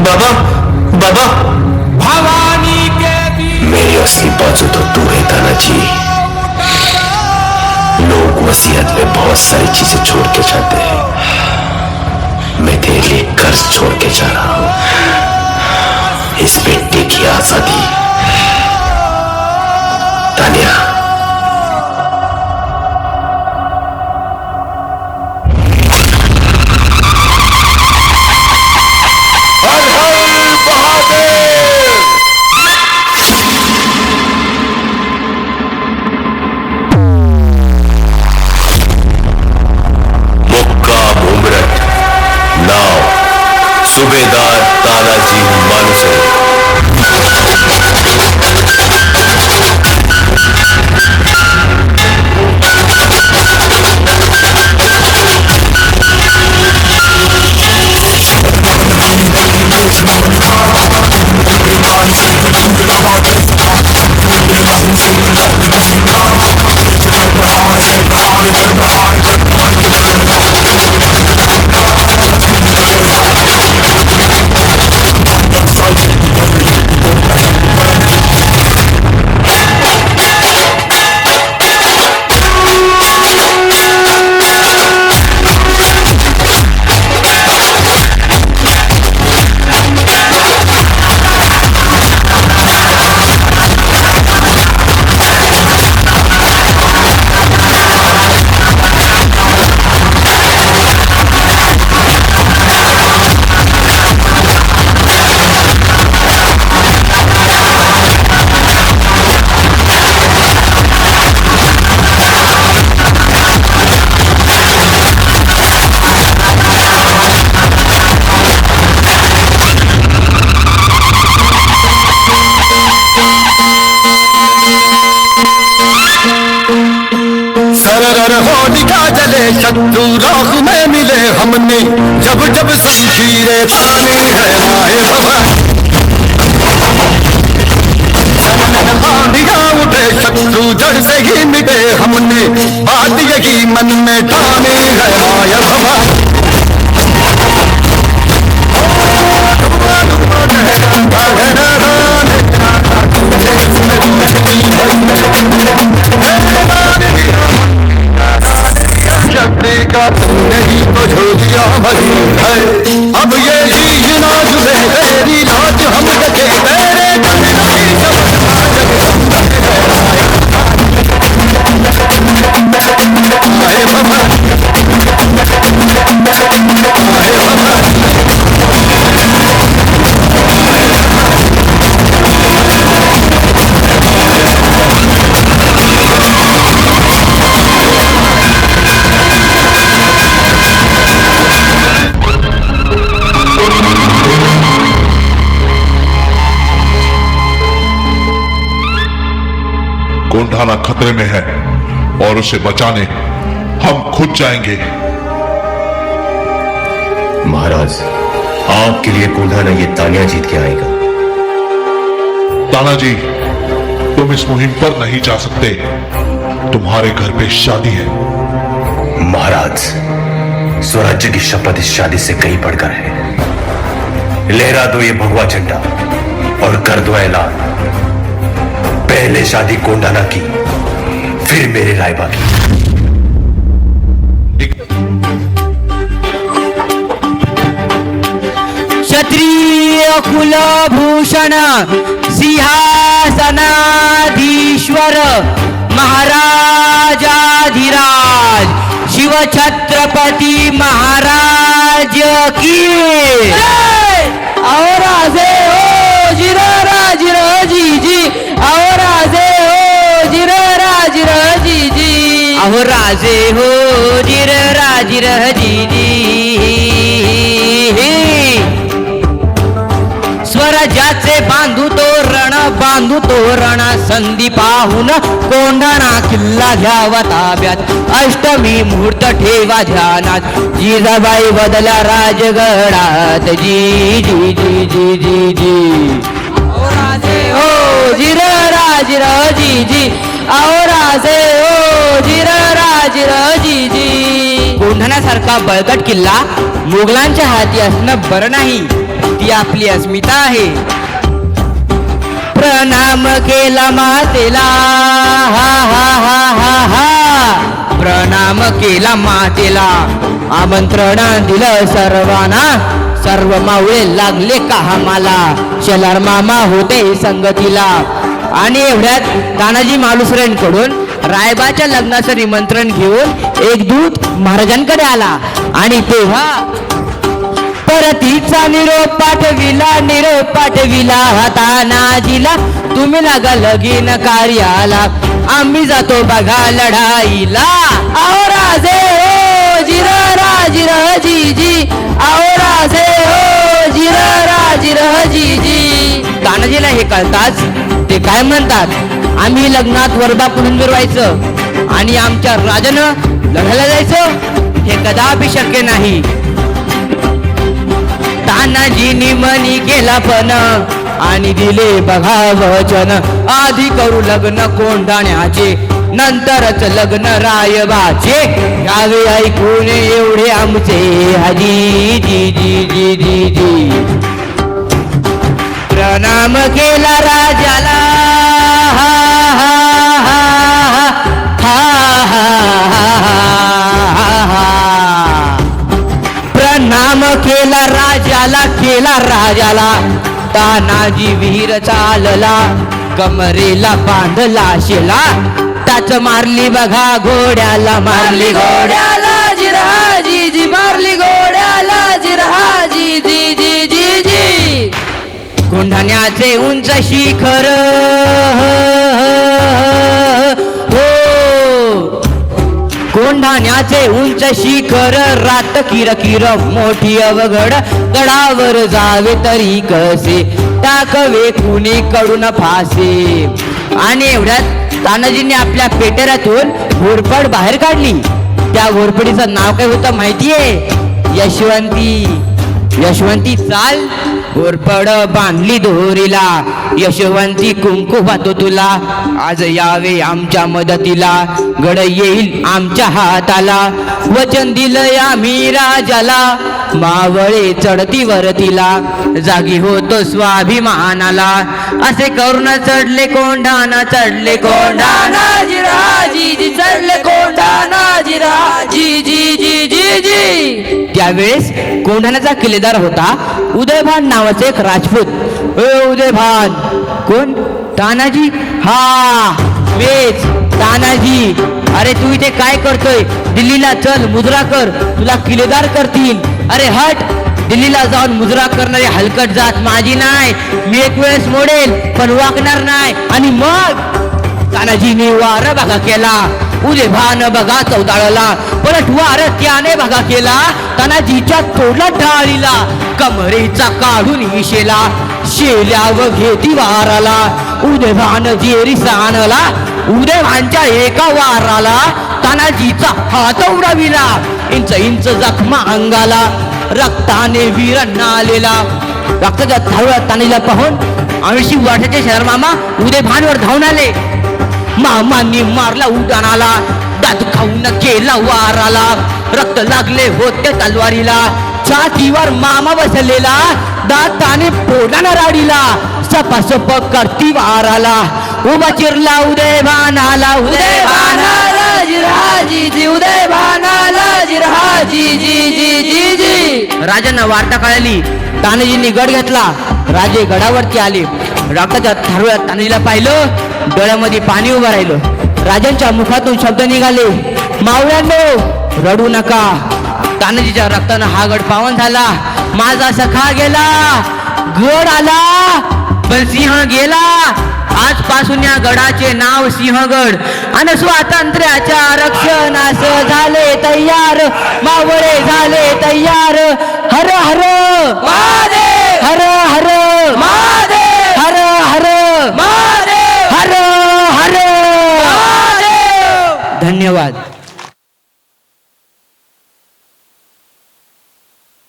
बाबा बाबा, भवानी के मेरी असली बाजू तो तू है तानाजी। लोग वसीयत में बहुत सारी चीजें छोड़ के जाते हैं, मैं तेरे लिए कर्ज छोड़ के जा रहा हूं, इस बेटे की आजादी। तानिया, सूबेदार तानाजी मालुसरे। शत्रु राह में मिले हमने, जब जब शमशीरें ताने है माए भवन। आंधियां उठे शत्रु जड़ से ही मिटे हमने, बात यही मन में ठाने है माए भवन। का तुमने ही तो झोलिया भरी है, अब ये ही नाज में तेरी लाज हम देखे तेरे कोंढाना खतरे में है और उसे बचाने हम खुद जाएंगे। महाराज, आपके लिए कोंढाना ये तानिया जीत के आएगा। तानाजी, तुम इस मुहिम पर नहीं जा सकते, तुम्हारे घर पे शादी है। महाराज, स्वराज्य की शपथ इस शादी से कहीं बढ़कर है। लहरा दो ये भगवा झंडा और कर दो ऐलान, पहले शादी कोंढाना की, फिर मेरे रायबा की। क्षत्रिय कुलभूषण सिंहासनाधीश्वर महाराजाधिराज शिव छत्रपति महाराज की। और आजे हो जिराराज राजी जी, और आजे हो जिराराज राजी जी, और राजे हो जिराराज राजी जी। स्वराज्याचे बांधू तोरण संधी पाहून कोंढाणा किल्ला घ्यावा ताब्यात, अष्टमी मुहूर्त ठेवा ध्यानात, जिजाबाई बदला राजगडात जी जी जी जी जी जी। ओ राजे हो जिराराज राजी जी, अहो राजे हो जिरराजिरजीजी. कोंढाण्यासारखा बळकट किल्ला मोगलांच्या हाती असणं बरं नाही, ती आपली अस्मिता आहे. प्रणाम केला मातेला, हा हा हा हा हा. प्रणाम केला मातेला, आमंत्रण दिलं सर्वांना. सर्व मावळे लागले कामाला, शेलार मामा होते संगतीला. आणि एवढ्यात तानाजी मालुसरेंकडून रायबाच्या लग्नाचं निमंत्रण घेऊन एक दूत महाराजांकडे आला. आणि तेव्हा परतीचा निरोप पाठविला तानाजीला. तुम्ही लागा लगीन कार्याला, आम्ही जातो बघा लढाईला. अहो राजे हो जिरराजिरजीजी, अहो राजे हो जिरराजिरजीजी. तानाजीला हे कळताच ते काय म्हणतात, आम्ही लग्नात वरबा पुढून मिरवायचं आणि आमच्या राजानं लढायला जायचं, हे कदापि शक्य नाही. तानाजीनी मनी केला पण आणि दिले बघा वचन. आधी करू लग्न कोंढाण्याचे, नंतरच लग्न रायबाचे. गावे ऐकून एवढे आमचे हाजी जी जी जी जी जी. प्रणाम केला राजाला, हा हा हा हा हा हा हा. प्रणाम केला राजाला. तानाजी विहीर चालला, कमरेला बांधला शेला. टाच मारली बघा घोड्याला, मारली घोड्याला जिरहाजी, मारली घोड्याला जिरहाजी जी जी जी जी. कोंढाण्याचे उंच शिखर हो, कोंढाण्याचे उंच शिखर. रात किरकिर मोठी अवघड, गडावर जावे तरी कसे, टाकवे कुणी कडून फासे. आणि एवढ्यात तानाजींनी आपल्या पेटेऱ्यातून घोरपड बाहेर काढली. त्या घोरपडीचं नाव काय होतं माहितीये? यशवंती चाल. घोरपड बांधली दोरीला, यशवंती कुंकू वाहतो तुला. आज यावे आमच्या मदतीला, गड येईल आमच्या हाताला. वचन दिलंय आम्ही राजाला, मावळे चढती वरतीला. जागी होतो स्वाभिमानाला, असे करून चढले कोंढाणा, चढले कोंढाणा जिराजी, चढले कोंढाणा जिराजी जी जी जी जी. त्यावेळेस कोंढाण्याचा किल्लेदार होता उदयभान नावाचे एक राजपूत. उदयभान कोण? तानाजी. हा वेच तानाजी. अरे तू इथे काय करतोय? दिल्लीला चल, मुजरा कर, तुला किल्लेदार करतील. अरे हट, दिल्लीला जाऊन मुजरा करणारी हलकट जात माझी नाही. मी एक वेळेस मोडेल पण वागणार नाही. आणि मग तानाजीने वार बघा केला, उदयभान बघा चौदाळला. परत वार त्याने बघा केला, तानाजीच्या तोडला ढाळीला. कमरेचा काढून इशेला, शेल्याव घेती वाराला. उदयभान जेरी सांगला, उदयभानच्या एका वाराला तानाजीचा हात उडविला. इंच इंच जखमा अंगाला, रक्ताने वीर नालेला. रक्ताच्या धावळ्यात तानाजीला पाहून 80 वर्षाचे शहर मामा उदयभानवर धावून आले. मामांनी मारला उड्डाणाला, दात खाऊन केला वाराला. रक्त लागले होते तलवारीला, छातीवर मामा बसलेला, दाताने पोटाना राडीला. सपासप करती वाराला, उभा चिरला उदयभानाला. उदयभानाला जिरहाजी जी, उदयभानाला जिरहाजी जी जी जी जी. राजांना वार्ता कळाली. तानाजींनी गड घेतला. राजे गडावरती आले. रक्ताच्या थारोळ्यात तानाजीला पाहिलं, डोळ्यामध्ये पाणी उभं राहिलं. राजांच्या मुखातून शब्द निघाले, मावळ्यांनो रडू नका. तानाजीच्या रक्तानं हा गड पावन झाला. माझा सखा गेला, गड आला पण सिंह गेला. आजपासून या गडाचे नाव सिंहगड. आणि स्वातंत्र्याच्या रक्षणास झाले तयार, मावळे झाले तयार. हर हर महादेव, हर हर महादेव, हर हर महादेव, हर हर महादेव. धन्यवाद.